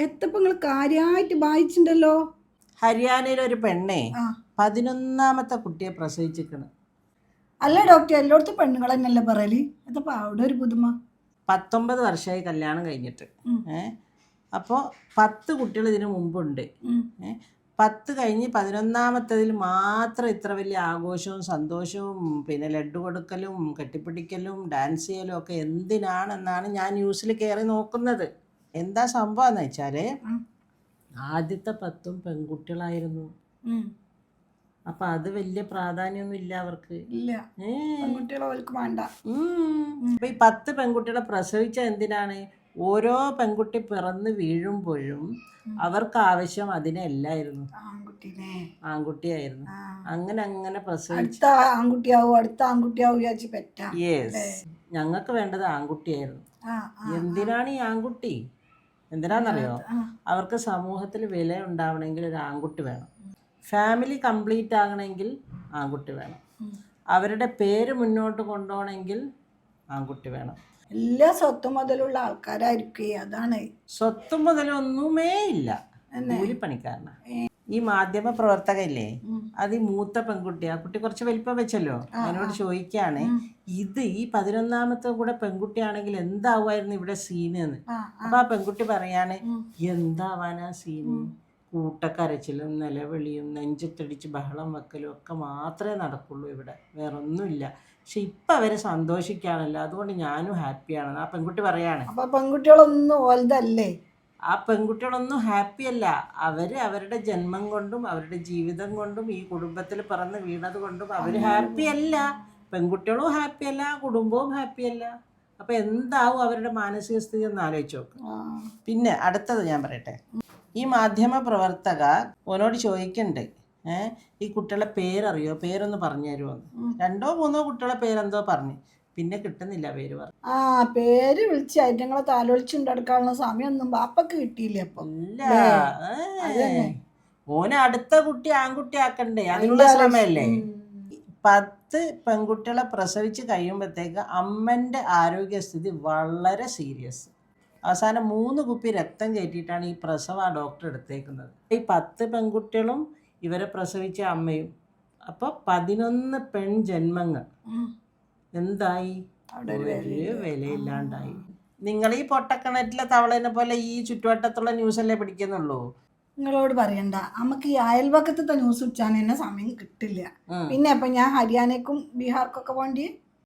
എത്തപ്പോ നിങ്ങൾ കാര്യമായിട്ട് വായിച്ചിട്ടുണ്ടല്ലോ. ഹരിയാനയിൽ ഒരു പെണ്ണേ 11ാമത്തെ കുട്ടിയെ പ്രസവിച്ചിരിക്കണ്. അല്ല ഡോക്ടർ, എല്ലായിടത്തും പെണ്ണുങ്ങൾ തന്നെയല്ലേ പറയല്. എത്തപ്പോ അവിടെ ഒരു പുതുമ? 19 വർഷമായി കല്യാണം കഴിഞ്ഞിട്ട്. അപ്പോൾ 10 കുട്ടികൾ ഇതിനു മുമ്പുണ്ട്. 10 കഴിഞ്ഞ് 11ാമത്തതിൽ മാത്രം ഇത്ര വലിയ ആഘോഷവും സന്തോഷവും പിന്നെ ലഡ്ഡു കൊടുക്കലും കെട്ടിപ്പിടിക്കലും ഡാൻസ് ചെയ്യലും ഒക്കെ എന്തിനാണെന്നാണ് ഞാൻ ന്യൂസിൽ കയറി നോക്കുന്നത്. എന്താ സംഭവം എന്ന് വെച്ചാൽ ആദ്യത്തെ 10 പെൺകുട്ടികളായിരുന്നു. അപ്പം അത് വലിയ പ്രാധാന്യമൊന്നും ഇല്ല അവർക്ക്. പെൺകുട്ടികളെ വേണ്ട. അപ്പം ഈ 10 പെൺകുട്ടികളെ പ്രസവിച്ച എന്തിനാണ്? ഓരോ പെൺകുട്ടി പിറന്ന് വീഴുമ്പോഴും അവർക്ക് ആവശ്യം അതിനല്ലായിരുന്നു, ആൺകുട്ടിയായിരുന്നു. അങ്ങനെ അങ്ങനെ പ്രസവിച്ച യെസ്, ഞങ്ങൾക്ക് വേണ്ടത് ആൺകുട്ടിയായിരുന്നു. എന്തിനാണ് ഈ ആൺകുട്ടി? എന്തിനാണെന്നറിയോ? അവർക്ക് സമൂഹത്തിൽ വില ഉണ്ടാവണമെങ്കിൽ ഒരു ആൺകുട്ടി വേണം. ഫാമിലി കംപ്ലീറ്റ് ആകണമെങ്കിൽ ആൺകുട്ടി വേണം. അവരുടെ പേര് മുന്നോട്ട് കൊണ്ടുപോകണമെങ്കിൽ ആൺകുട്ടി വേണം. എല്ലാ സ്വത്തും മുതലുള്ള ആൾക്കാരായിരിക്കും. അതാണ്. സ്വത്തും മുതലൊന്നുമേ ഇല്ല, കൂലിപ്പണിക്കാരനാ. ഈ മാധ്യമ പ്രവർത്തകയില്ലേ, അത് ഈ മൂത്ത പെൺകുട്ടി, ആ കുട്ടി കുറച്ച് വലിപ്പം വെച്ചല്ലോ, അതിനോട് ചോദിക്കുകയാണ്, ഇത് ഈ 11ാമത്തെ കൂടെ പെൺകുട്ടിയാണെങ്കിൽ എന്താവുമായിരുന്നു ഇവിടെ സീന് എന്ന്. അപ്പൊ ആ പെൺകുട്ടി പറയാണ്, എന്താവാനാ സീന്? കൂട്ടക്കരച്ചിലും നിലവിളിയും നെഞ്ചത്തടിച്ച് ബഹളം വെക്കലും ഒക്കെ മാത്രമേ നടക്കുള്ളൂ ഇവിടെ, വേറെ ഒന്നുമില്ല. പക്ഷെ ഇപ്പം അവർ സന്തോഷിക്കുകയാണല്ലോ, അതുകൊണ്ട് ഞാനും ഹാപ്പിയാണ്. ആ പെൺകുട്ടി പറയാണ്. അപ്പോൾ പെൺകുട്ടികളൊന്നും ഓൽതല്ലേ? ആ പെൺകുട്ടികളൊന്നും ഹാപ്പിയല്ല. അവർ അവരുടെ ജന്മം കൊണ്ടും അവരുടെ ജീവിതം കൊണ്ടും ഈ കുടുംബത്തിൽ പിറന്ന് വീണത് കൊണ്ടും അവർ ഹാപ്പിയല്ല. പെൺകുട്ടികളും ഹാപ്പിയല്ല, കുടുംബവും ഹാപ്പിയല്ല. അപ്പം എന്താവും അവരുടെ മാനസിക സ്ഥിതി എന്ന് ആലോചിച്ച് നോക്ക്. പിന്നെ അടുത്തത് ഞാൻ പറയട്ടെ. ഈ മാധ്യമ പ്രവർത്തക ഓനോട് ചോദിക്കണ്ട്, ഈ കുട്ടികളെ പേരറിയോ, പേരൊന്ന് പറഞ്ഞു തരുമോ? 2 or 3 കുട്ടികളെ പേരെന്തോ പറഞ്ഞു, പിന്നെ കിട്ടുന്നില്ല പേര് പറഞ്ഞു. പേര് വിളിച്ച് ഐറ്റങ്ങളെ താലോലിച്ചുണ്ടെടുക്കാനുള്ള സമയമൊന്നും ബാപ്പക്ക് കിട്ടിയില്ല. അപ്പം ഇല്ല, ഓന് അടുത്ത കുട്ടി ആൺകുട്ടി ആക്കണ്ടേ, അതിനുള്ള ശ്രമമല്ലേ. 10 പെൺകുട്ടികളെ പ്രസവിച്ച് കഴിയുമ്പോഴത്തേക്ക് അമ്മൻ്റെ ആരോഗ്യസ്ഥിതി വളരെ സീരിയസ്. അവസാനം 3 കുപ്പി രക്തം കയറ്റിയിട്ടാണ് ഈ പ്രസവം ആ ഡോക്ടർ എടുത്തേക്കുന്നത്. ഈ 10 പെൺകുട്ടികളും ഇവരെ പ്രസവിച്ച അമ്മയും. അപ്പോൾ 11 പെൺജന്മങ്ങൾ എന്തായി? ഒരു വിലയില്ലാണ്ടായി. നിങ്ങൾ ഈ പൊട്ടക്കിണറ്റിലെ തവളേനെ പോലെ ഈ ചുറ്റുവട്ടത്തുള്ള ന്യൂസല്ലേ പിടിക്കുന്നുള്ളൂ. നിങ്ങളോട് പറയണ്ട, നമുക്ക് ഈ അയൽവക്കത്തെ ന്യൂസ് ഉച്ചാൻ തന്നെ സമയം കിട്ടില്ല. പിന്നെ അപ്പം ഞാൻ ഹരിയാനക്കും ബീഹാർക്കൊക്കെ വേണ്ടി